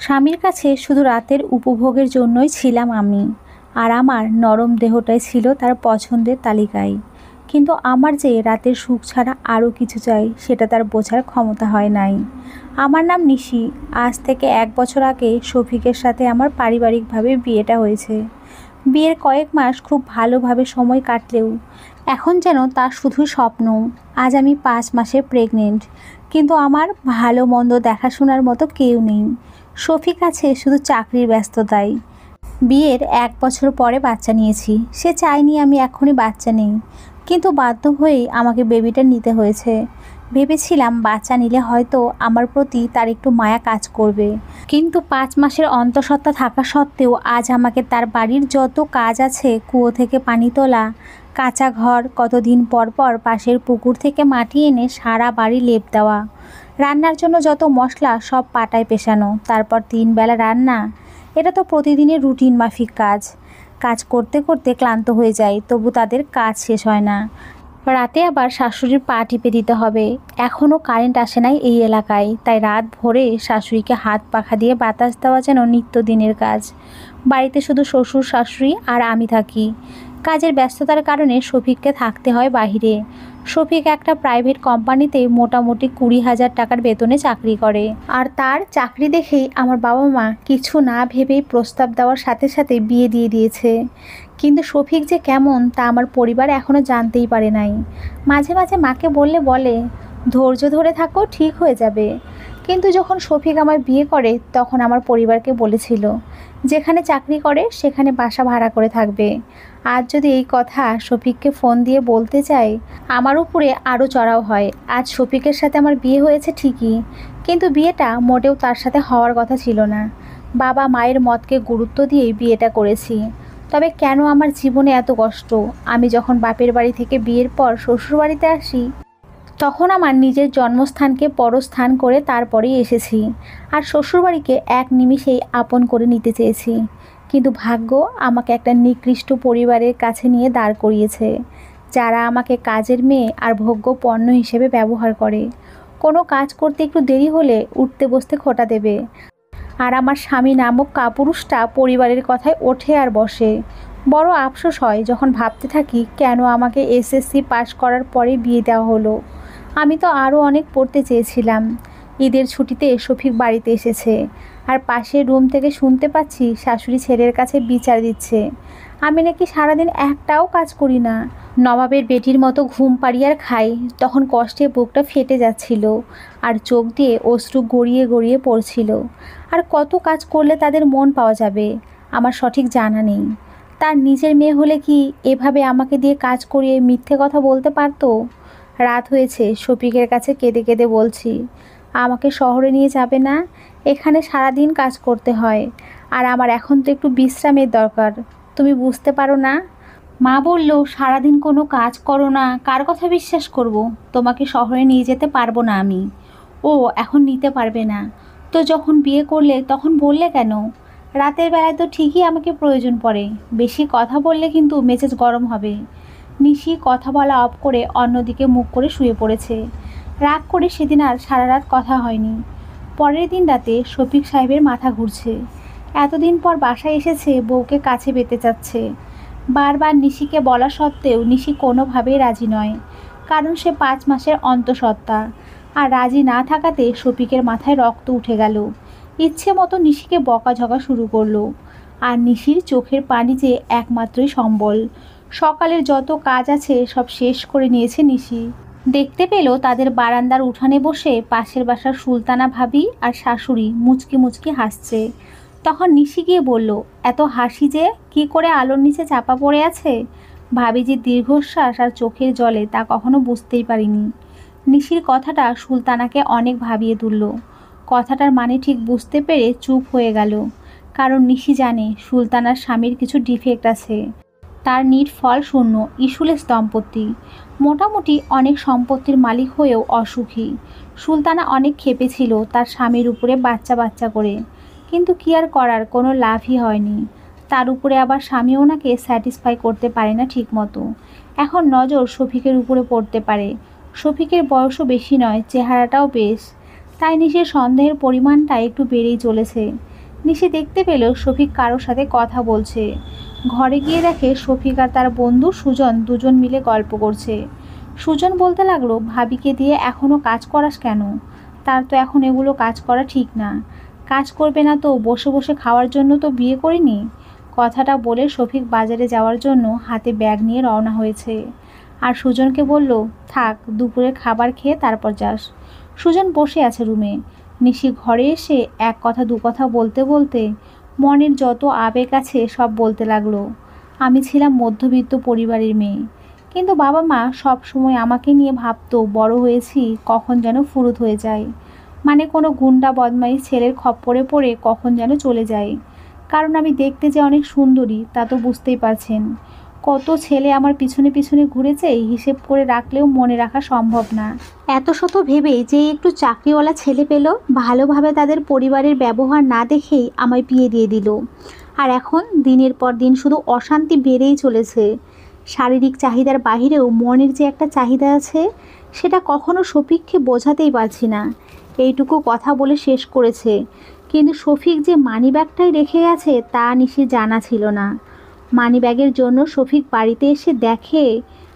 স্বামীর কাছে শুধু রাতের উপভোগের জন্যই ছিলাম আমি, আর আমার নরম দেহটাই ছিল তার পছন্দের তালিকায়। কিন্তু আমার যে রাতের সুখ ছাড়া আরও কিছু চাই সেটা তার বোঝার ক্ষমতা হয় নাই। আমার নাম নিশি। আজ থেকে 1 বছর আগে শফিকের সাথে আমার পারিবারিকভাবে বিয়েটা হয়েছে। বিয়ের কয়েক মাস খুব ভালোভাবে সময় কাটলেও এখন যেন তা শুধুই স্বপ্ন। আজ আমি 5 মাসে প্রেগনেন্ট, কিন্তু আমার ভালো মন্দ দেখাশোনার মতো কেউ নেই। শফিক আছে শুধু চাকরির ব্যস্ততায়। বিয়ের 1 বছর পরে বাচ্চা নিয়েছি। সে চায়নি আমি এখনই বাচ্চা নেই, কিন্তু বাধ্য হয়েই আমাকে বেবিটা নিতে হয়েছে। ভেবেছিলাম বাচ্চা নিলে হয়তো আমার প্রতি তার একটু মায়া কাজ করবে, কিন্তু 5 মাসের অন্তঃসত্ত্বা থাকা সত্ত্বেও আজ আমাকে তার বাড়ির যত কাজ আছে, কুয়ো থেকে পানি তোলা, কাঁচা ঘর, কতদিন পর পর পাশের পুকুর থেকে মাটি এনে সারা বাড়ি লেপ দেওয়া, রান্নার জন্য যত মশলা সব পাটায় পেশানো, তারপর 3 বেলা রান্না, এটা তো প্রতিদিনের রুটিন মাফিক কাজ। কাজ করতে করতে ক্লান্ত হয়ে যায়, তবু তাদের কাজ শেষ হয় না। রাতে আবার শাশুড়ির পা টিপে দিতে হবে। এখনও কারেন্ট আসে নাই এই এলাকায়, তাই রাত ভোরে শাশুড়িকে হাত পাখা দিয়ে বাতাস দেওয়া যেন নিত্যদিনের কাজ। বাড়িতে শুধু শ্বশুর শাশুড়ি আর আমি থাকি। কাজের ব্যস্ততার কারণে শফিককে থাকতে হয় বাহিরে। শফিক একটা প্রাইভেট কোম্পানিতে মোটামুটি 20,000 টাকার বেতনে চাকরি করে, আর তার চাকরি দেখেই আমার বাবা মা কিছু না ভেবেই প্রস্তাব দেওয়ার সাথে সাথে বিয়ে দিয়ে দিয়েছে। কিন্তু শফিক যে কেমন তা আমার পরিবার এখনও জানতেই পারে নাই। মাঝে মাঝে মাকে বলে, ধৈর্য ধরে থাকো, ঠিক হয়ে যাবে। কিন্তু যখন শফিক আমার বিয়ে করে তখন আমার পরিবারকে বলেছিল যেখানে চাকরি করে সেখানে বাসা ভাড়া করে থাকবে। আজ যদি এই কথা শফিককে ফোন দিয়ে বলতে চাই, আমার উপরে আরও চড়াও হয়। আজ শফিকের সাথে আমার বিয়ে হয়েছে ঠিকই, কিন্তু বিয়েটা মোটেও তার সাথে হওয়ার কথা ছিল না। বাবা মায়ের মতকে গুরুত্ব দিয়েই বিয়েটা করেছি। তবে কেন আমার জীবনে এত কষ্ট? আমি যখন বাপের বাড়ি থেকে বিয়ের পর শ্বশুর বাড়িতে আসি, তখন আমার নিজের জন্মস্থানকে পরস্থান করে তারপরেই এসেছি, আর শ্বশুরবাড়িকে এক নিমিষেই আপন করে নিতে চেয়েছি। কিন্তু ভাগ্য আমাকে একটা নিকৃষ্ট পরিবারের কাছে নিয়ে দাঁড় করিয়েছে, যারা আমাকে কাজের মেয়ে আর ভোগ্য পণ্য হিসেবে ব্যবহার করে। কোনো কাজ করতে একটু দেরি হলে উঠতে বসতে খোঁটা দেবে, আর আমার স্বামী নামক কাপুরুষটা পরিবারের কথায় ওঠে আর বসে। বড় আফসোস হয় যখন ভাবতে থাকি কেন আমাকে এসএসসি পাশ করার পরে বিয়ে দেওয়া হলো। আমি তো আরও অনেক পড়তে চেয়েছিলাম। ঈদের ছুটিতে শফিক বাড়িতে এসেছে, আর পাশের রুম থেকে শুনতে পাচ্ছি শাশুড়ি ছেলের কাছে বিচার দিচ্ছে আমি নাকি সারাদিন একটাও কাজ করি না, নবাবের বেটির মতো ঘুম পাড়ি আর খাই। তখন কষ্টে বুকটা ফেটে যাচ্ছিল, আর চোখ দিয়ে অশ্রু গড়িয়ে গড়িয়ে পড়ছিল। আর কত কাজ করলে তাদের মন পাওয়া যাবে আমার সঠিক জানা নেই। তার নিজের মেয়ে হলে কি এভাবে আমাকে দিয়ে কাজ করিয়ে মিথ্যে কথা বলতে পারতো? রাত হয়েছে, শফিকের কাছে কেঁদে কেঁদে বলছি, আমাকে শহরে নিয়ে যাবে না? এখানে সারাদিন কাজ করতে হয়, আর আমার এখন তো একটু বিশ্রামের দরকার। তুমি বুঝতে পারো না? মা বলল, সারাদিন কোনো কাজ করো না, কার কথা বিশ্বাস করব? তোমাকে শহরে নিয়ে যেতে পারবো না আমি। ও এখন নিতে পারবে না তো যখন বিয়ে করলে তখন বললে কেন? রাতের বেলায় তো ঠিকই আমাকে প্রয়োজন পড়ে, বেশি কথা বললে কিন্তু মেজাজ গরম হবে। নিশি কথা বলা অফ করে অন্যদিকে মুখ করে শুয়ে পড়েছে। রাগ করে সেদিন আর সারা রাত কথা হয়নি। পরের দিন রাতে শফিক সাহেবের মাথা ঘুরছে। এতদিন পর বাসায় এসেছে, বউকে কাছে পেতে চাচ্ছে। বারবার নিশিকে বলা সত্ত্বেও নিশি কোনোভাবেই রাজি নয়, কারণ সে 5 মাসের অন্তঃসত্ত্বা। আর রাজি না থাকাতে শফিকের মাথায় রক্ত উঠে গেল। ইচ্ছে মতো নিশিকে বকাঝকা শুরু করলো। আর নিশির চোখের পানি যে একমাত্রই সম্বল। সকালের যত কাজ আছে সব শেষ করে নিয়েছে নিশি। দেখতে পেল তাদের বারান্দার উঠানে বসে পাশের বাসার সুলতানা ভাবি আর শাশুড়ি মুচকি মুচকি হাসছে। তখন নিশি গিয়ে বলল, এত হাসি যে কি করে আলোর নিচে চাপা পড়ে আছে? ভাবিজির দীর্ঘশ্বাস আর চোখের জলে তা কখনো বুঝতেই পারিনি। নিশির কথাটা সুলতানাকে অনেক ভাবিয়ে তুলল। কথাটার মানে ঠিক বুঝতে পেরে চুপ হয়ে গেল, কারণ নিশি জানে সুলতানার স্বামীর কিছু ডিফেক্ট আছে। তার নিট ফল শূন্য ইস্যুলেস দম্পতি, মোটামুটি অনেক সম্পত্তির মালিক হয়েও অসুখী। সুলতানা অনেক ক্ষেপেছিল তার স্বামীর উপরে বাচ্চা বাচ্চা করে, কিন্তু কি আর করার, কোনো লাভই হয়নি। তার উপরে আবার স্বামী ওনাকে স্যাটিসফাই করতে পারে না ঠিক মতো। এখন নজর শফিকের উপরে পড়তে পারে। শফিকের বয়সও বেশি নয়, চেহারাটাও বেশ। তাই নিশির সন্দেহের পরিমাণটা একটু বেড়েই চলেছে। নিশি দেখতে পেল শফিক কারোর সাথে কথা বলছে। ঘরে গিয়ে দেখে শফিক আর তার বন্ধু সুজন দুজন মিলে গল্প করছে। সুজন বলতে লাগলো, ভাবিকে দিয়ে এখনও কাজ করাস কেন? তার তো এখন এগুলো কাজ করা ঠিক না। কাজ করবে না তো বসে বসে খাওয়ার জন্য তো বিয়ে করিনি। কথাটা বলে শফিক বাজারে যাওয়ার জন্য হাতে ব্যাগ নিয়ে রওনা হয়েছে। আর সুজনকে বলল, থাক, দুপুরে খাবার খেয়ে তারপর যাস। সুজন বসে আছে রুমে। নিশি ঘরে এসে এক কথা দু কথা বলতে বলতে মনের যত আবেগ আছে সব বলতে লাগলো। আমি ছিলাম মধ্যবিত্ত পরিবারের মেয়ে, কিন্তু বাবা মা সব সময় আমাকে নিয়ে ভাবতো বড় হয়েছি কখন যেন ফুরুত হয়ে যায়, মানে কোনো গুন্ডা বদমাইশ ছেলের খপ্পরে পড়ে কখন যেন চলে যায়। কারণ আমি দেখতে যে অনেক সুন্দরী তা তো বুঝতেই পারছেন। কত ছেলে আমার পিছনে পিছনে ঘুরেছে হিসেব করে রাখলেও মনে রাখা সম্ভব না। এত শত ভেবে যে একটু চাকরিওয়ালা ছেলে পেল, ভালোভাবে তাদের পরিবারের ব্যবহার না দেখেই আমায় বিয়ে দিয়ে দিল। আর এখন দিনের পর দিন শুধু অশান্তি বেড়েই চলেছে। শারীরিক চাহিদার বাহিরেও মনের যে একটা চাহিদা আছে সেটা কখনো শফিককে বোঝাতেই পারছি না। এইটুকু কথা বলে শেষ করেছে, কিন্তু শফিক যে মানিব্যাগটাই রেখে গেছে তা নিশির জানা ছিল না। মানিব্যাগের জন্য শফিক বাড়িতে এসে দেখে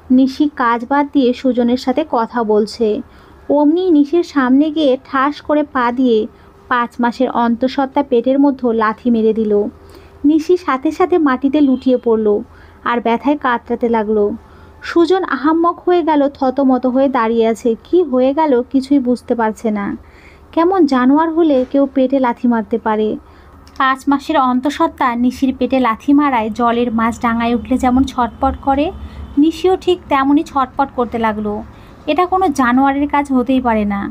নিশি কাজ বাদ দিয়ে সুজনের সাথে কথা বলছে। অমনি নিশির সামনে গিয়ে ঠাস করে পা দিয়ে 5 মাসের অন্তঃসত্ত্বা পেটের মধ্যে লাথি মেরে দিল। নিশি সাথে সাথে মাটিতে লুটিয়ে পড়ল আর ব্যথায় কাতরাতে লাগলো। সুজন আহাম্মক হয়ে গেল, থতমত হয়ে দাঁড়িয়ে আছে। কি হয়ে গেল কিছুই বুঝতে পারছে না। কেমন জানোয়ার হলে কেউ পেটে লাথি মারতে পারে? 5 মাসের অন্তঃসত্ত্বা নিশির পেটে লাথি মারায় জলের মাছ ডাঙায় উঠলে যেমন ছটপট করে, নিশিও ঠিক তেমনই ছটপট করতে লাগলো। এটা কোনো জানোয়ারের কাজ হতেই পারে না।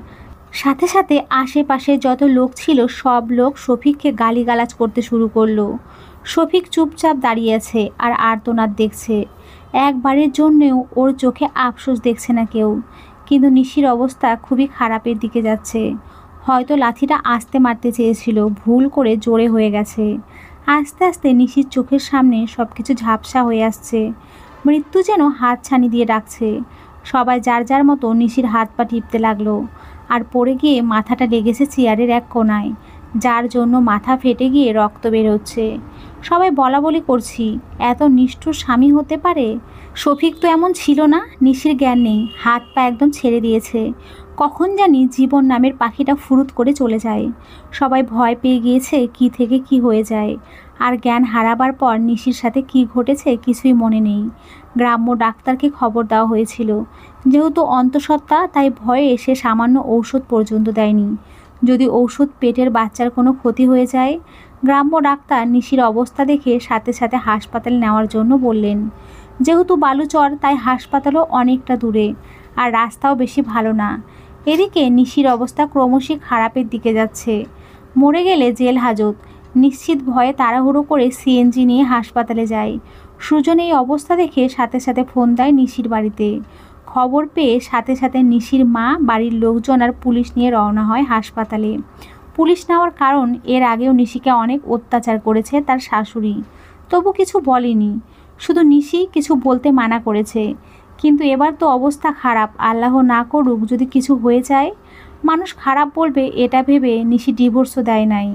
সাথে সাথে আশেপাশে যত লোক ছিল সব লোক শফিককে গালিগালাজ করতে শুরু করলো। শফিক চুপচাপ দাঁড়িয়ে আছে আর আর্তনাদ দেখছে। একবারের জন্যেও ওর চোখে আফসোস দেখছে না কেউ। কিন্তু নিশির অবস্থা খুবই খারাপের দিকে যাচ্ছে। হয়তো লাথিটা আস্তে মারতে চেয়েছিল, ভুল করে জোরে হয়ে গেছে। আস্তে আস্তে নিশির চোখের সামনে সব কিছু ঝাপসা হয়ে আসছে। মৃত্যু যেন হাত ছানি দিয়ে ডাকছে। সবাই যার যার মতো নিশির হাত পা টিপতে লাগলো। আর পড়ে গিয়ে মাথাটা লেগেছে চেয়ারের এক কোণায়, যার জন্য মাথা ফেটে গিয়ে রক্ত বের হচ্ছে। সবাই বলা বলি করছি, এত নিষ্ঠুর স্বামী হতে পারে? শফিক তো এমন ছিল না। নিশির জ্ঞান নেই, হাত পা একদম ছেড়ে দিয়েছে। কখন জানি জীবন নামের পাখিটা ফুরুত করে চলে যায়। সবাই ভয় পেয়ে গিয়েছে কি থেকে কি হয়ে যায়। আর জ্ঞান হারাবার পর নিশির সাথে কি ঘটেছে কিছুই মনে নেই। গ্রাম্য ডাক্তারকে খবর দেওয়া হয়েছিল। যেহেতু অন্তঃসত্ত্বা তাই ভয়ে সে সামান্য ঔষধ পর্যন্ত দেয়নি। যদি ঔষধ পেটের বাচ্চার কোনো ক্ষতি হয়ে যায়। গ্রাম্য ডাক্তার নিশির অবস্থা দেখে সাথে সাথে হাসপাতালে নেওয়ার জন্য বললেন। যেহেতু বালুচর তাই হাসপাতালও অনেকটা দূরে আর রাস্তাও বেশি ভালো না। এদিকে নিশির অবস্থা ক্রমশই খারাপের দিকে যাচ্ছে। মরে গেলে জেল হাজত, নিশ্চিত ভয়ে তাড়াহুড়ো করে সিএনজি নিয়ে হাসপাতালে যায়। সুজন এই অবস্থা দেখে সাথে সাথে ফোন দেয় নিশির বাড়িতে। খবর পেয়ে সাথে সাথে নিশির মা, বাড়ির লোকজন আর পুলিশ নিয়ে রওনা হয় হাসপাতালে। পুলিশ নেওয়ার কারণ, এর আগেও নিশিকে অনেক অত্যাচার করেছে তার শাশুড়ি, তবু কিছু বলেনি। শুধু নিশি কিছু বলতে মানা করেছে। কিন্তু এবার তো অবস্থা খারাপ, আল্লাহ না করুক যদি কিছু হয়ে যায়। মানুষ খারাপ বলবে এটা ভেবে নিশি ডিভোর্সও দেয় নাই।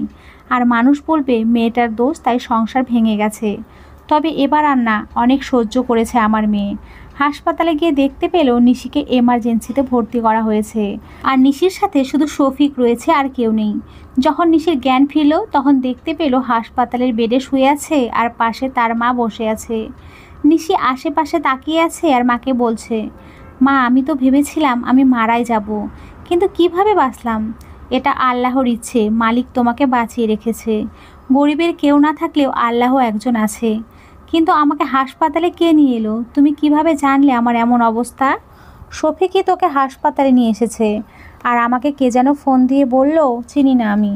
আর মানুষ বলবে মেয়েটার দোষ তাই সংসার ভেঙে গেছে। তবে এবার আর না, অনেক সহ্য করেছে আমার মেয়ে। হাসপাতালে গিয়ে দেখতে পেল নিশিকে এমার্জেন্সিতে ভর্তি করা হয়েছে। আর নিশির সাথে শুধু শফিক রয়েছে, আর কেউ নেই। যখন নিশির জ্ঞান ফিরল তখন দেখতে পেল হাসপাতালের বেডে শুয়ে আছে আর পাশে তার মা বসে আছে। নিশি আশেপাশে তাকিয়ে আছে আর মাকে বলছে, মা আমি তো ভেবেছিলাম আমি মারাই যাব, কিন্তু কিভাবে বাঁচলাম? এটা আল্লাহর ইচ্ছে, মালিক তোমাকে বাঁচিয়ে রেখেছে। গরিবের কেউ না থাকলেও আল্লাহ একজন আছে। কিন্তু আমাকে হাসপাতালে কে নিয়ে এলো? তুমি কিভাবে জানলে আমার এমন অবস্থা? শফিকই তোকে হাসপাতালে নিয়ে এসেছে। আর আমাকে কে যেন ফোন দিয়ে বলল, চিনি না আমি।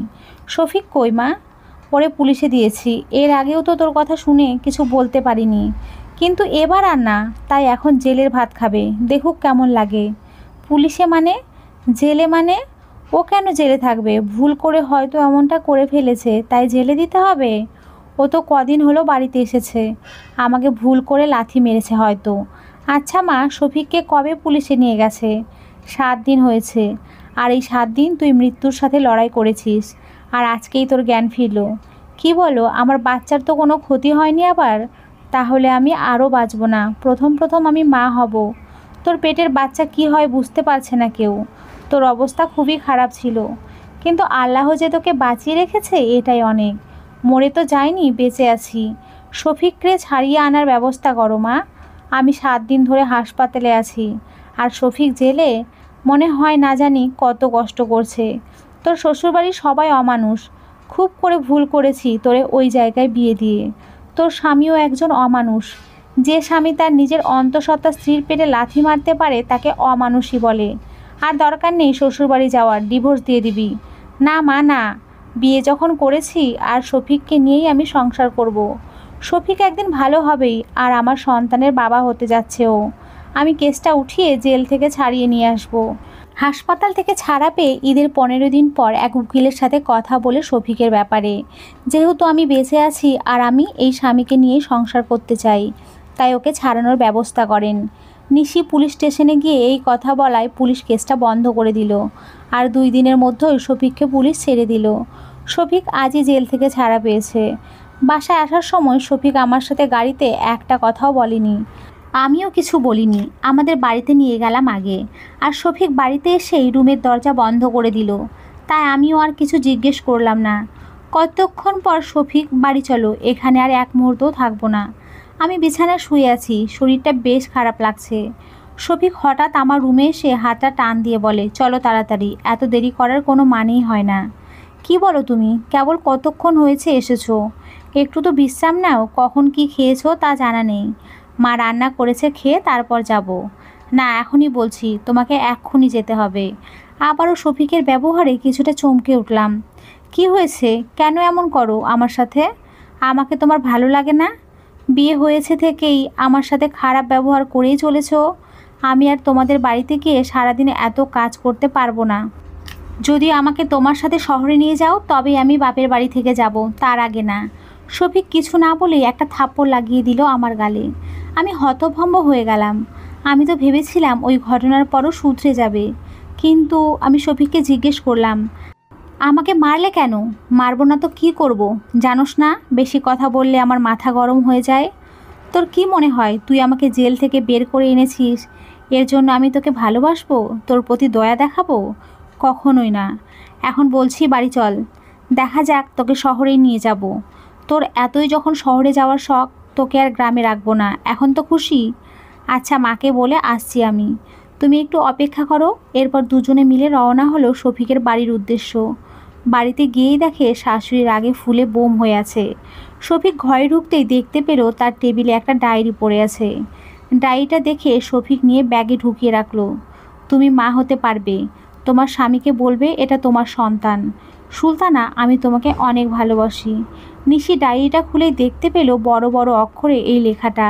শফিক কই মা? পরে পুলিশে দিয়েছি। এর আগেও তো তোর কথা শুনে কিছু বলতে পারিনি, কিন্তু এবার আর না, তাই এখন জেলের ভাত খাবে, দেখুক কেমন লাগে। পুলিশে মানে? জেলে মানে? ও কেন জেলে থাকবে? ভুল করে হয়তো এমনটা করে ফেলেছে তাই জেলে দিতে হবে? ও তো কদিন হলো বাড়িতে এসেছে, আমাকে ভুল করে লাথি মেরেছে হয়তো। আচ্ছা মা, শফিককে কবে পুলিশে নিয়ে গেছে? 7 দিন হয়েছে। আর এই 7 দিন তুই মৃত্যুর সাথে লড়াই করেছিস, আর আজকেই তোর জ্ঞান ফিরল। কি বলো, আমার বাচ্চার তো কোনো ক্ষতি হয়নি আবার? তাহলে আমি আরও বাঁচব না। প্রথম প্রথম আমি মা হব। তোর পেটের বাচ্চা কি হয় বুঝতে পারছে না কেউ। তোর অবস্থা খুবই খারাপ ছিল, কিন্তু আল্লাহ যে তোকে বাঁচিয়ে রেখেছে এটাই অনেক। মরে তো যায়নি, বেঁচে আছি। শফিককে ছাড়িয়ে আনার ব্যবস্থা করো মা। আমি 7 দিন ধরে হাসপাতালে আছি, আর শফিক জেলে। মনে হয় না জানি কত কষ্ট করছে। তোর শ্বশুরবাড়ির সবাই অমানুষ। খুব করে ভুল করেছি তোরে ওই জায়গায় বিয়ে দিয়ে। তোর স্বামীও একজন অমানুষ। যে স্বামী তার নিজের অন্তঃসত্ত্বা স্ত্রীর পেটে লাথি মারতে পারে তাকে অমানুষই বলে। আর দরকার নেই শ্বশুরবাড়ি যাওয়ার, ডিভোর্স দিয়ে দিবি। না মা না, বিয়ে যখন করেছি আর শফিককে নিয়েই আমি সংসার করব। শফিক একদিন ভালো হবেই, আর আমার সন্তানের বাবা হতে যাচ্ছে ও। আমি কেসটা উঠিয়ে জেল থেকে ছাড়িয়ে নিয়ে আসব। হাসপাতাল থেকে ছাড়া পেয়ে ঈদের 15 দিন পর এক উকিলের সাথে কথা বলে শফিকের ব্যাপারে, যেহেতু আমি বেঁচে আছি আর আমি এই স্বামীকে নিয়ে সংসার করতে চাই, তাই ওকে ছাড়ানোর ব্যবস্থা করেন। নিশি পুলিশ স্টেশনে গিয়ে এই কথা বলায় পুলিশ কেসটা বন্ধ করে দিল, আর 2 দিনের মধ্যেই শফিককে পুলিশ ছেড়ে দিল। শফিক আজই জেল থেকে ছাড়া পেয়েছে। বাসায় আসার সময় শফিক আমার সাথে গাড়িতে একটা কথাও বলেনি, আমিও কিছু বলিনি। আমাদের বাড়িতে নিয়ে গেলাম আগে, আর শফিক বাড়িতে এসেই রুমের দরজা বন্ধ করে দিল। তাই আমিও আর কিছু জিজ্ঞেস করলাম না। কতক্ষণ পর শফিক, বাড়ি চলো, এখানে আর এক মুহূর্তও থাকবো না। আমি বিছানায় শুয়ে আছি, শরীরটা বেশ খারাপ লাগছে। শফিক হঠাৎ আমার রুমে এসে হাতটা টান দিয়ে বলে, চলো তাড়াতাড়ি, এত দেরি করার কোনো মানেই হয় না। কি বলো তুমি? কেবল কতক্ষণ হয়েছে এসেছো? একটু তো বিশ্রাম নাও। কখন কি খেয়েছো তা জানা নেই। মা রান্না করেছে, খেয়ে তারপর যাব। না, এখনই বলছি, তোমাকে এক্ষুনি যেতে হবে। আবারও শফিকের ব্যবহারে কিছুটা চমকে উঠলাম। কি হয়েছে? কেন এমন করো আমার সাথে? আমাকে তোমার ভালো লাগে না? বিয়ে হয়েছে থেকেই আমার সাথে খারাপ ব্যবহার করেই চলেছ। আমি আর তোমাদের বাড়িতে গিয়ে সারাদিনে এত কাজ করতে পারবো না। যদি আমাকে তোমার সাথে শহরে নিয়ে যাও তবেই আমি বাপের বাড়ি থেকে যাব, তার আগে না। শফিক কিছু না বলেই একটা থাপ্পড় লাগিয়ে দিল আমার গালে। আমি হতভম্ব হয়ে গেলাম। আমি তো ভেবেছিলাম ওই ঘটনার পরও শুধরে যাবে, কিন্তু আমি শফিককে জিজ্ঞেস করলাম, আমাকে মারলে কেন? মারবো না তো কী করব? জানোস না, বেশি কথা বললে আমার মাথা গরম হয়ে যায়। তোর কি মনে হয় তুই আমাকে জেল থেকে বের করে এনেছিস, এর জন্য আমি তোকে ভালোবাসবো, তোর প্রতি দয়া দেখাবো? কখনোই না। এখন বলছি বাড়ি চল, দেখা যাক, তোকে শহরেই নিয়ে যাব। তোর এতই যখন শহরে যাওয়ার শখ, তোকে আর গ্রামে রাখবো না। এখন তো খুশি? আচ্ছা, মাকে বলে আসছি আমি, তুমি একটু অপেক্ষা করো। এরপর দুজনে মিলে রওনা হলো শফিকের বাড়ির উদ্দেশ্য। বাড়িতে গিয়েই দেখে শাশুড়ির আগে ফুলে বোম হয়ে আছে। শফিক ঘরে ঢুকতেই দেখতে পেল তার টেবিলে একটা ডায়েরি পড়ে আছে। ডায়েরিটা দেখে শফিক নিয়ে ব্যাগে ঢুকিয়ে রাখলো। তুমি মা হতে পারবে, তোমার স্বামীকে বলবে এটা তোমার সন্তান। সুলতানা, আমি তোমাকে অনেক ভালোবাসি। নিশি ডায়েরিটা খুলেই দেখতে পেল বড় বড় অক্ষরে এই লেখাটা,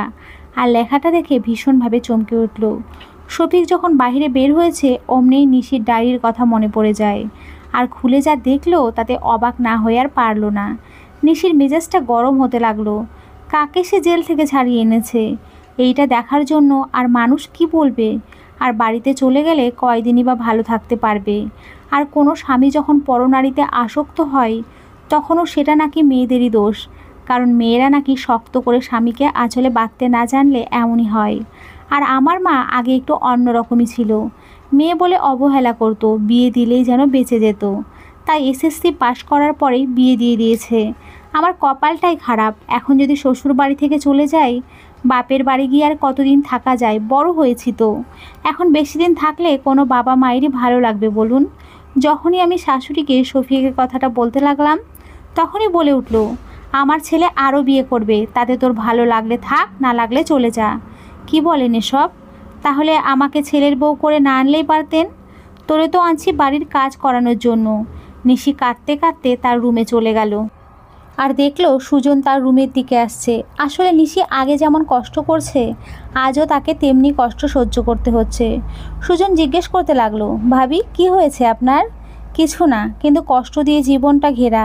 আর লেখাটা দেখে ভীষণভাবে চমকে উঠল। শফিক যখন বাইরে বের হয়েছে অমনি নিশির ডায়েরির কথা মনে পড়ে যায়, আর খুলে যা দেখলো তাতে অবাক না হয়ে আর পারল না। নিশির মেজাজটা গরম হতে লাগলো। কাকে সে জেল থেকে ছাড়িয়ে এনেছে এইটা দেখার জন্য? আর মানুষ কি বলবে? আর বাড়িতে চলে গেলে কয়দিনই বা ভালো থাকতে পারবে? আর কোনো স্বামী যখন পরনারীতে আসক্ত হয় তখনও সেটা নাকি মেয়েদেরই দোষ, কারণ মেয়েরা নাকি শক্ত করে স্বামীকে আঁচলে বাঁধতে না জানলে এমনই হয়। আর আমার মা আগে একটু অন্যরকমই ছিল, মেয়ে বলে অবহেলা করত, বিয়ে দিলেই যেন বেঁচে যেত। তাই এসএসসি পাশ করার পরেই বিয়ে দিয়ে দিয়েছে। আমার কপালটাই খারাপ। এখন যদি শ্বশুর বাড়ি থেকে চলে যাই, বাপের বাড়ি গিয়ে আর কতদিন থাকা যায়? বড় হয়েছি তো, এখন বেশি দিন থাকলে কোনো বাবা মায়েরই ভালো লাগবে বলুন? যখনই আমি শাশুড়িকে শফিকের কথাটা বলতে লাগলাম, তখনই বলে উঠল, আমার ছেলে আরও বিয়ে করবে, তাতে তোর ভালো লাগলে থাক, না লাগলে চলে যা। কি বলেন এসব? তাহলে আমাকে ছেলের বউ করে না আনলেই পারতেন। তোরে তো আনছি বাড়ির কাজ করানোর জন্য। নিশি কাঁদতে কাঁদতে তার রুমে চলে গেল, আর দেখলো সুজন তার রুমের দিকে আসছে। আসলে নিশি আগে যেমন কষ্ট করছে, আজও তাকে তেমনি কষ্ট সহ্য করতে হচ্ছে। সুজন জিজ্ঞেস করতে লাগলো, ভাবি কি হয়েছে আপনার? কিছু না, কিন্তু কষ্ট দিয়ে জীবনটা ঘেরা।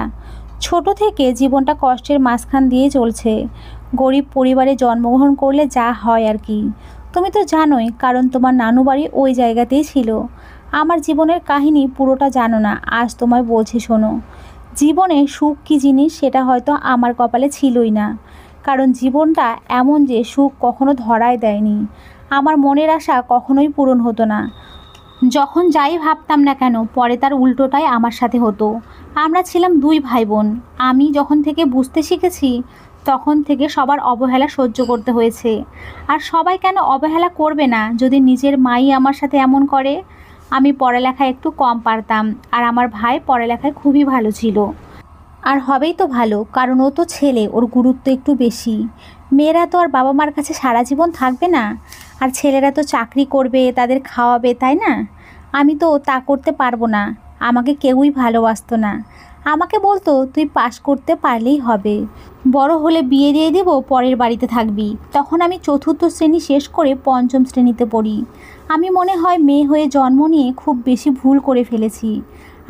ছোট থেকে জীবনটা কষ্টের মাঝখান দিয়ে চলছে। গরিব পরিবারে জন্মগ্রহণ করলে যা হয় আর কি। তুমি তো জানোই, কারণ তোমার নানু বাড়ি ওই জায়গাতেই ছিল। আমার জীবনের কাহিনী পুরোটা জানো না, আজ তোমায় বলছি শোনো। জীবনে সুখ কী জিনিস সেটা হয়তো আমার কপালে ছিলই না, কারণ জীবনটা এমন যে সুখ কখনো ধরায় দেয়নি। আমার মনের আশা কখনোই পূরণ হতো না। যখন যাই ভাবতাম না কেন, পরে তার উল্টোটাই আমার সাথে হতো। আমরা ছিলাম দুই ভাই বোন। আমি যখন থেকে বুঝতে শিখেছি তখন থেকে সবার অবহেলা সহ্য করতে হয়েছে। আর সবাই কেন অবহেলা করবে না যদি নিজের মাই আমার সাথে এমন করে? আমি পড়ালেখায় একটু কম পারতাম, আর আমার ভাই পড়ালেখায় খুবই ভালো ছিল। আর হবেই তো ভালো, কারণ ও তো ছেলে, ওর গুরুত্ব একটু বেশি। মেয়েরা তো আর বাবা মার কাছে সারা জীবন থাকবে না, আর ছেলেরা তো চাকরি করবে, তাদের খাওয়াবে, তাই না? আমি তো তা করতে পারবো না। আমাকে কেউই ভালোবাসতো না। আমাকে বলতো তুই পাশ করতে পারলেই হবে, বড় হলে বিয়ে দিয়ে দেব, পরের বাড়িতে থাকবি। তখন আমি চতুর্থ শ্রেণী শেষ করে পঞ্চম শ্রেণীতে পড়ি। আমি মনে হয় মেয়ে হয়ে জন্ম নিয়ে খুব বেশি ভুল করে ফেলেছি।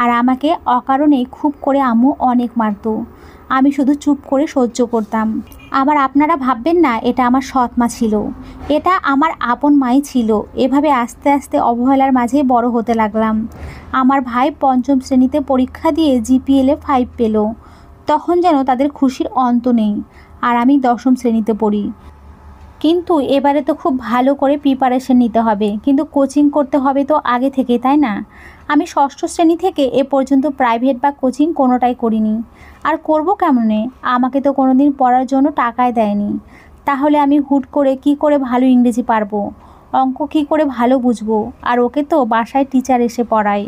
আর আমাকে অকারণে খুব করে আম্মু অনেক মারতো। আমি শুধু চুপ করে সহ্য করতাম। আবার আপনারা ভাববেন না এটা আমার সৎ মা ছিল, এটা আমার আপন মাই ছিল। এভাবে আস্তে আস্তে অবহেলার মাঝে বড় হতে লাগলাম। আমার ভাই পঞ্চম শ্রেণীতে পরীক্ষা দিয়ে জিপিএলে 5 পেল। তখন যেন তাদের খুশির অন্ত নেই। আর আমি দশম শ্রেণীতে পড়ি। কিন্তু এবারে তো খুব ভালো করে প্রিপারেশন নিতে হবে, কিন্তু কোচিং করতে হবে তো আগে থেকে, তাই না? আমি ষষ্ঠ শ্রেণী থেকে এ পর্যন্ত প্রাইভেট বা কোচিং কোনোটাই করিনি। আর করব কেমনে? আমাকে তো কোনোদিন পড়ার জন্য টাকাই দেয়নি। তাহলে আমি হুট করে কি করে ভালো ইংরেজি পারবো, অঙ্ক কি করে ভালো বুঝবো? আর ওকে তো বাসায় টিচার এসে পড়ায়।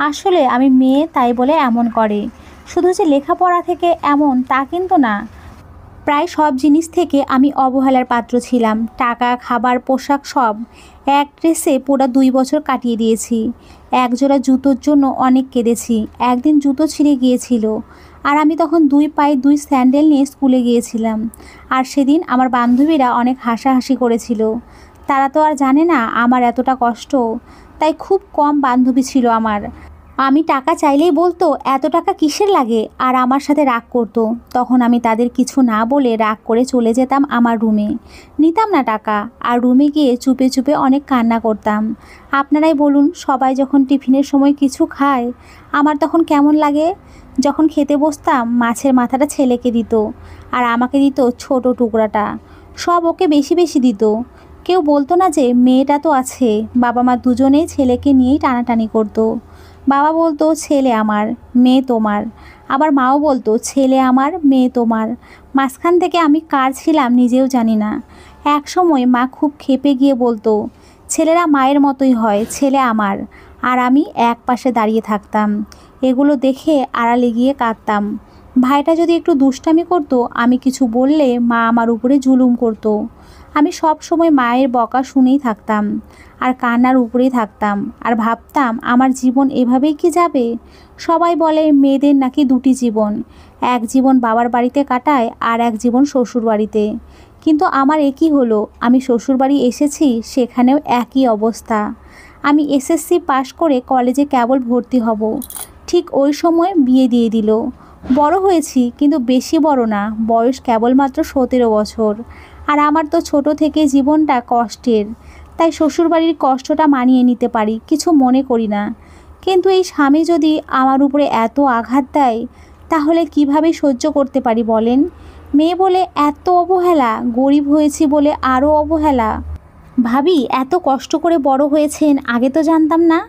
আসলে আমি মেয়ে তাই বলে এমন করে। শুধু যে লেখাপড়া থেকে এমন তা কিন্তু না। প্রায় সব জিনিস থেকে আমি অবহেলার পাত্র ছিলাম। টাকা, খাবার, পোশাক সব। এক ড্রেসে পুরো 2 বছর কাটিয়ে দিয়েছি। একজোড়া জুতোর জন্য অনেক কেঁদেছি। একদিন জুতো ছিঁড়ে গিয়েছিল, আর আমি তখন 2 পায়ে 2 স্যান্ডেল নিয়ে স্কুলে গিয়েছিলাম। আর সেদিন আমার বান্ধবীরা অনেক হাসাহাসি করেছিল। তারা তো আর জানে না আমার এতটা কষ্ট। তাই খুব কম বান্ধবী ছিল আমার। আমি টাকা চাইলেই বলতো এত টাকা কিসের লাগে, আর আমার সাথে রাগ করতো। তখন আমি তাদের কিছু না বলে রাগ করে চলে যেতাম আমার রুমে, নিতাম না টাকা। আর রুমে গিয়ে চুপে চুপে অনেক কান্না করতাম। আপনারাই বলুন, সবাই যখন টিফিনের সময় কিছু খায়, আমার তখন কেমন লাগে? যখন খেতে বসতাম, মাছের মাথাটা ছেলেকে দিত, আর আমাকে দিত ছোট টুকরাটা। সব ওকে বেশি বেশি দিত। কেউ বলতো না যে মেয়েটা তো আছে। বাবা মা দুজনেই ছেলেকে নিয়েই টানাটানি করতো। বাবা বলতো ছেলে আমার, মেয়ে তোমার। আবার মাও বলতো ছেলে আমার, মেয়ে তোমার। মাঝখান থেকে আমি কার ছিলাম নিজেও জানি না। এক সময় মা খুব ক্ষেপে গিয়ে বলতো ছেলেরা মায়ের মতোই হয়, ছেলে আমার। আর আমি এক পাশে দাঁড়িয়ে থাকতাম। এগুলো দেখে আড়ালে গিয়ে কাঁদতাম। ভাইটা যদি একটু দুষ্টামি করতো, আমি কিছু বললে মা আমার উপরে জুলুম করতো। আমি সব সময় মায়ের বকা শুনেই থাকতাম, আর কান্নার উপরেই থাকতাম। আর ভাবতাম আমার জীবন এভাবেই কি যাবে? সবাই বলে মেয়েদের নাকি দুটি জীবন, এক জীবন বাবার বাড়িতে কাটায়, আর এক জীবন শ্বশুর বাড়িতে। কিন্তু আমার একই হলো। আমি শ্বশুরবাড়ি এসেছি, সেখানেও একই অবস্থা। আমি এসএসসি পাশ করে কলেজে কেবল ভর্তি হব, ঠিক ওই সময় বিয়ে দিয়ে দিল। বড় হয়েছি, কিন্তু বেশি বড় না, বয়স কেবলমাত্র 17 বছর। আর আমার তো ছোট থেকে জীবনটা কষ্টের, তাই শ্বশুরবাড়ির কষ্টটা মানিয়ে নিতে পারি, কিছু মনে করি না। কিন্তু এই স্বামী যদি আমার উপরে এত আঘাত দেয়, তাহলে কিভাবে সহ্য করতে পারি বলেন? মেয়ে বলে এত অবহেলা, গরিব হয়েছি বলে আরও অবহেলা। ভাবি এত কষ্ট করে বড় হয়েছেন, আগে তো জানতাম না।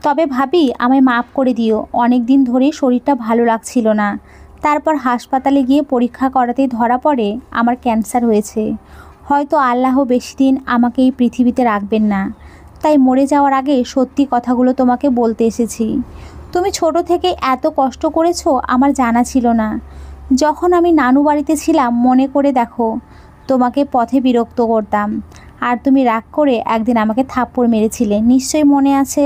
তবে ভাবি আমায় মাফ করে দিও, অনেক দিন ধরে শরীরটা ভালো লাগছিল না। তারপর হাসপাতালে গিয়ে পরীক্ষা করাতেই ধরা পড়ে আমার ক্যান্সার হয়েছে। হয়তো আল্লাহ বেশি দিন আমাকে এই পৃথিবীতে রাখবেন না, তাই মরে যাওয়ার আগে সত্যি কথাগুলো তোমাকে বলতে এসেছি। তুমি ছোট থেকে এত কষ্ট করেছো আমার জানা ছিল না। যখন আমি নানু বাড়িতে ছিলাম, মনে করে দেখো, তোমাকে পথে বিরক্ত করতাম, আর তুমি রাগ করে একদিন আমাকে থাপ্পড় মেরেছিলে, নিশ্চয়ই মনে আছে?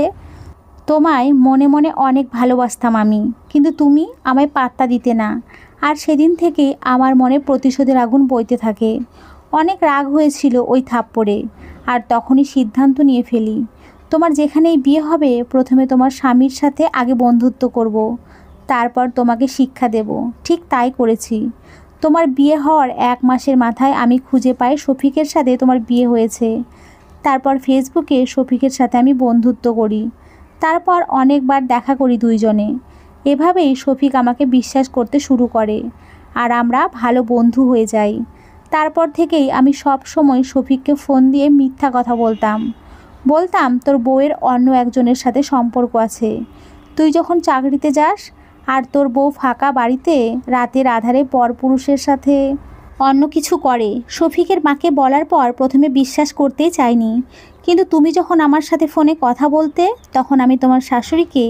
তোমায় মনে মনে অনেক ভালোবাসতাম আমি, কিন্তু তুমি আমায় পাত্তা দিতে না। আর সেদিন থেকে আমার মনে প্রতিশোধের আগুন বইতে থাকে। অনেক রাগ হয়েছিল ওই থাপ্পড়ে, আর তখনই সিদ্ধান্ত নিয়ে ফেলি, তোমার যেখানেই বিয়ে হবে প্রথমে তোমার স্বামীর সাথে আগে বন্ধুত্ব করব, তারপর তোমাকে শিক্ষা দেব। ঠিক তাই করেছি। তোমার বিয়ে হওয়ার 1 মাসের মাথায় আমি খুঁজে পাই শফিকের সাথে তোমার বিয়ে হয়েছে। তারপর ফেসবুকে শফিকের সাথে আমি বন্ধুত্ব করি। তারপর অনেকবার দেখা করি দুইজনে। এভাবেই শফিক আমাকে বিশ্বাস করতে শুরু করে আর আমরা ভালো বন্ধু হয়ে যাই। তারপর থেকেই আমি সব সময় শফিককে ফোন দিয়ে মিথ্যা কথা বলতাম তোর বউয়ের অন্য একজনের সাথে সম্পর্ক আছে। তুই যখন চাকরিতে যাস আর তোর বউ ফাঁকা বাড়িতে রাতের আধারে পরপুরুষের সাথে অন্য কিছু করে। শফিকের মাকে বলার পর প্রথমে বিশ্বাস করতেই চাইনি, কিন্তু তুমি যখন আমার সাথে ফোনে কথা বলতে তখন আমি তোমার শাশুড়িকে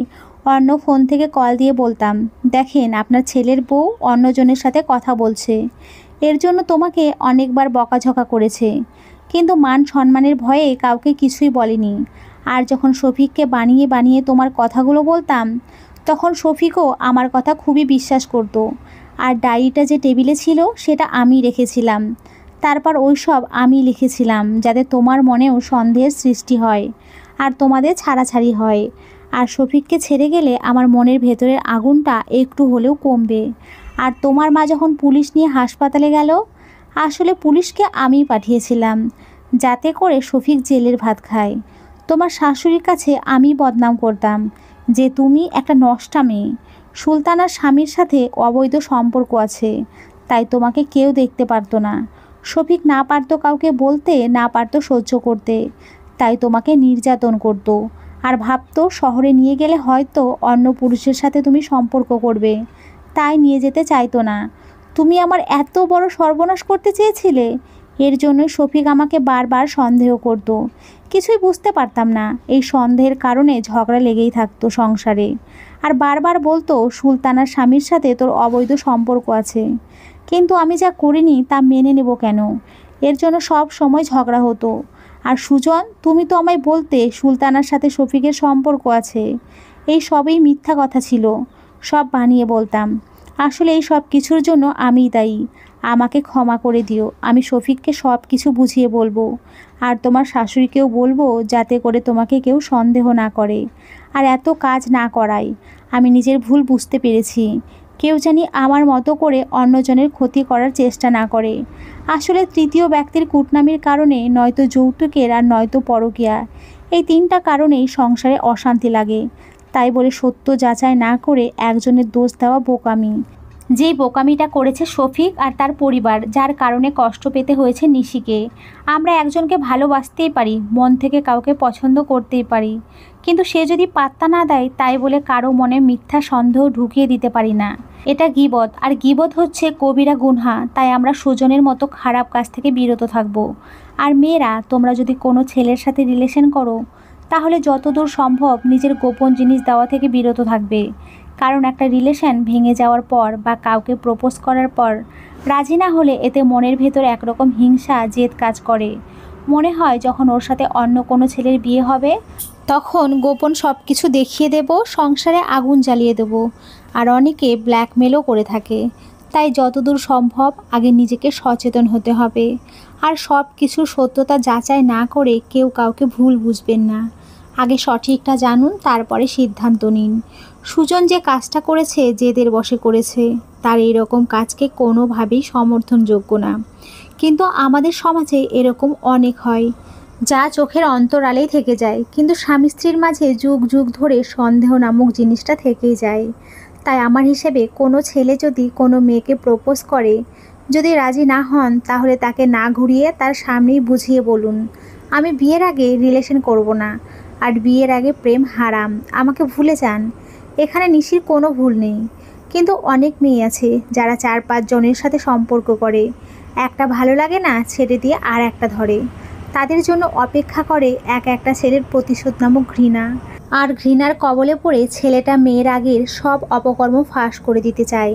অন্য ফোন থেকে কল দিয়ে বলতাম, দেখেন আপনার ছেলের বউ অন্যজনের সাথে কথা বলছে। এর জন্য তোমাকে অনেকবার বকাঝকা করেছে, কিন্তু মান সম্মানের ভয়ে কাউকে কিছুই বলেনি। আর যখন শফিককে বানিয়ে বানিয়ে তোমার কথাগুলো বলতাম তখন শফিকও আমার কথা খুবই বিশ্বাস করত। আর ডায়েরিটা যে টেবিলে ছিল সেটা আমি রেখেছিলাম। তারপর ওই সব আমি লিখেছিলাম যাতে তোমার মনেও সন্দেহের সৃষ্টি হয় আর তোমাদের ছাড়াছাড়ি হয়। আর শফিককে ছেড়ে গেলে আমার মনের ভেতরের আগুনটা একটু হলেও কমবে। আর তোমার মা যখন পুলিশ নিয়ে হাসপাতালে গেল, আসলে পুলিশকে আমি পাঠিয়েছিলাম যাতে করে শফিক জেলের ভাত খায়। তোমার শাশুড়ির কাছে আমি বদনাম করতাম যে তুমি একটা নষ্টা মেয়ে, সুলতানার স্বামীর সাথে অবৈধ সম্পর্ক আছে, তাই তোমাকে কেউ দেখতে পারতো না। শফিক না পারতো কাউকে বলতে, না পারতো সহ্য করতে, তাই তোমাকে নির্যাতন করতো আর ভাবতো শহরে নিয়ে গেলে হয়তো অন্য পুরুষের সাথে তুমি সম্পর্ক করবে, তাই নিয়ে যেতে চাইতো না। তুমি আমার এত বড় সর্বনাশ করতে চেয়েছিলে। এর জন্য শফিক আমাকে বারবার সন্দেহ করতো। কিছুই বুঝতে পারতাম না। এই সন্দেহের কারণে ঝগড়া লেগেই থাকতো সংসারে। আর বারবার বলতো সুলতানার স্বামীর সাথে তোর অবৈধ সম্পর্ক আছে, কিন্তু আমি যা করিনি তা মেনে নেব কেন? এর জন্য সব সময় ঝগড়া হতো। আর সুজন, তুমি তো আমায় বলতে সুলতানার সাথে শফিকের সম্পর্ক আছে। এই সবই মিথ্যা কথা ছিল, সব বানিয়ে বলতাম। আসলে এই সব কিছুর জন্য আমিই দায়ী। আমাকে ক্ষমা করে দিও। আমি শফিককে সব কিছু বুঝিয়ে বলবো, আর তোমার শাশুড়িকেও বলবো যাতে করে তোমাকে কেউ সন্দেহ না করে আর এত কাজ না করায়। আমি নিজের ভুল বুঝতে পেরেছি। কেউ জানি আমার মতো করে অন্যজনের ক্ষতি করার চেষ্টা না করে। আসলে তৃতীয় ব্যক্তির কূটনামির কারণে নয়তো যৌতুকের আর নয়তো পরকীয়া, এই তিনটা কারণেই সংসারে অশান্তি লাগে। তাই বলে সত্য যাচাই না করে একজনের দোষ দেওয়া বোকামি। যেই বোকামিটা করেছে শফিক আর তার পরিবার, যার কারণে কষ্ট পেতে হয়েছে নিশিকে। আমরা একজনকে ভালোবাসতেই পারি, মন থেকে কাউকে পছন্দ করতেই পারি, কিন্তু সে যদি পাত্তা না দেয় তাই বলে কারো মনে মিথ্যা সন্দেহ ঢুকিয়ে দিতে পারি না। এটা গীবত, আর গীবত হচ্ছে কবিরা গুনহা। তাই আমরা সুজনের মতো খারাপ কাজ থেকে বিরত থাকব। আর মেয়েরা, তোমরা যদি কোনো ছেলের সাথে রিলেশন করো তাহলে যতদূর সম্ভব নিজের গোপন জিনিস দেওয়া থেকে বিরত থাকবে। কারণ একটা রিলেশন ভেঙে যাওয়ার পর বা কাউকে প্রপোজ করার পর রাজি না হলে এতে মনের ভেতর একরকম হিংসা জেদ কাজ করে। মনে হয় যখন ওর সাথে অন্য কোনো ছেলের বিয়ে হবে তখন গোপন সব কিছু দেখিয়ে দেব, সংসারে আগুন জ্বালিয়ে দেব। আর অনেকে ব্ল্যাকমেলও করে থাকে। তাই যতদূর সম্ভব আগে নিজেকে সচেতন হতে হবে। আর সব কিছুর সত্যতা যাচাই না করে কেউ কাউকে ভুল বুঝবেন না। আগে সঠিকটা জানুন, তারপরে সিদ্ধান্ত নিন। সুজন যে কাজটা করেছে জেদের বশে করেছে, তার এইরকম কাজকে কোনোভাবেই সমর্থনযোগ্য না। কিন্তু আমাদের সমাজে এরকম অনেক হয়, যা চোখের অন্তরালেই থেকে যায়, কিন্তু স্বামী স্ত্রীর মাঝে যুগ যুগ ধরে সন্দেহ নামক জিনিসটা থেকেই যায়। তাই আমার হিসেবে কোনো ছেলে যদি কোনো মেয়েকে প্রপোজ করে, যদি রাজি না হন তাহলে তাকে না ঘুরিয়ে তার সামনেই বুঝিয়ে বলুন, আমি বিয়ের আগে রিলেশন করব না, আর বিয়ের আগে প্রেম হারাম, আমাকে ভুলে যান। এখানে নিশির কোনো ভুল নেই। কিন্তু অনেক মেয়ে আছে যারা 4-5 জনের সাথে সম্পর্ক করে, একটা ভালো লাগে না ছেড়ে দিয়ে আর একটা ধরে। তাদের জন্য অপেক্ষা করে একটা ছেলের প্রতিশোধ নামক ঘৃণা। আর ঘৃণার কবলে পড়ে ছেলেটা মেয়ের আগের সব অপকর্ম ফাঁস করে দিতে চায়,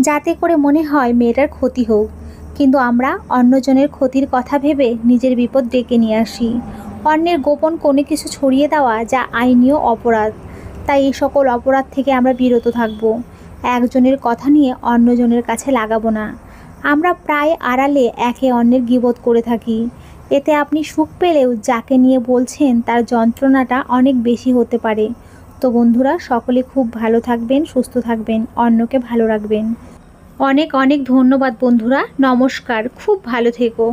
যাতে করে মনে হয় মেয়েটার ক্ষতি হোক। কিন্তু আমরা অন্যজনের ক্ষতির কথা ভেবে নিজের বিপদ ডেকে নিয়ে আসি। অন্যের গোপন কোনো কিছু ছড়িয়ে দেওয়া যা আইনীয় অপরাধ। তাই এই সকল অপরাধ থেকে আমরা বিরত থাকব। একজনের কথা নিয়ে অন্যজনের কাছে লাগাবো না। আমরা প্রায় আড়ালে একে অন্যের গীবত করে থাকি। এতে আপনি সুখ পেলেও যাকে নিয়ে বলছেন তার যন্ত্রণাটা অনেক বেশি হতে পারে। তো বন্ধুরা, সকলে খুব ভালো থাকবেন, সুস্থ থাকবেন, অন্যকে ভালো রাখবেন। অনেক অনেক ধন্যবাদ বন্ধুরা। নমস্কার, খুব ভালো থেকো।